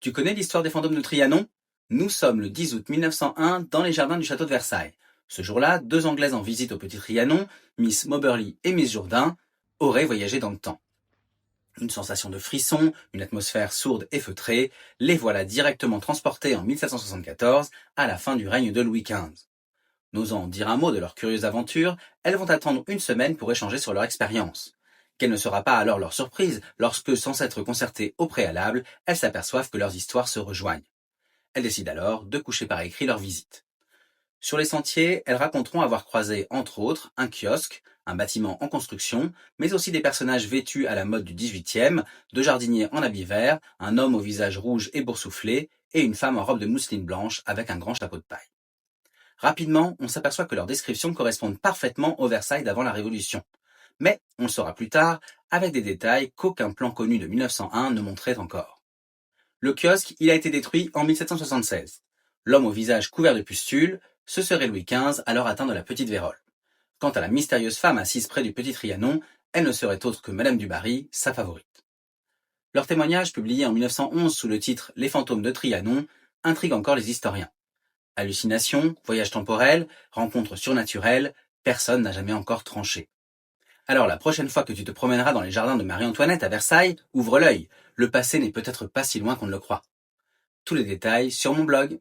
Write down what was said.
Tu connais l'histoire des fantômes de Trianon? Nous sommes le 10 août 1901 dans les jardins du château de Versailles. Ce jour-là, deux Anglaises en visite au Petit Trianon, Miss Moberly et Miss Jourdain, auraient voyagé dans le temps. Une sensation de frisson, une atmosphère sourde et feutrée, les voilà directement transportées en 1774, à la fin du règne de Louis XV. N'osant dire un mot de leur curieuse aventure, elles vont attendre une semaine pour échanger sur leur expérience. Quelle ne sera pas alors leur surprise lorsque, sans s'être concertées au préalable, elles s'aperçoivent que leurs histoires se rejoignent. Elles décident alors de coucher par écrit leur visite. Sur les sentiers, elles raconteront avoir croisé, entre autres, un kiosque, un bâtiment en construction, mais aussi des personnages vêtus à la mode du XVIIIe, deux jardiniers en habit vert, un homme au visage rouge et boursouflé, et une femme en robe de mousseline blanche avec un grand chapeau de paille. Rapidement, on s'aperçoit que leurs descriptions correspondent parfaitement au Versailles d'avant la Révolution. Mais, on le saura plus tard, avec des détails qu'aucun plan connu de 1901 ne montrait encore. Le kiosque, il a été détruit en 1776. L'homme au visage couvert de pustules, ce serait Louis XV, alors atteint de la petite vérole. Quant à la mystérieuse femme assise près du Petit Trianon, elle ne serait autre que Madame du Barry, sa favorite. Leur témoignage, publié en 1911 sous le titre « Les fantômes de Trianon », intrigue encore les historiens. Hallucinations, voyages temporels, rencontres surnaturelles, personne n'a jamais encore tranché. Alors la prochaine fois que tu te promèneras dans les jardins de Marie-Antoinette à Versailles, ouvre l'œil, le passé n'est peut-être pas si loin qu'on ne le croit. Tous les détails sur mon blog.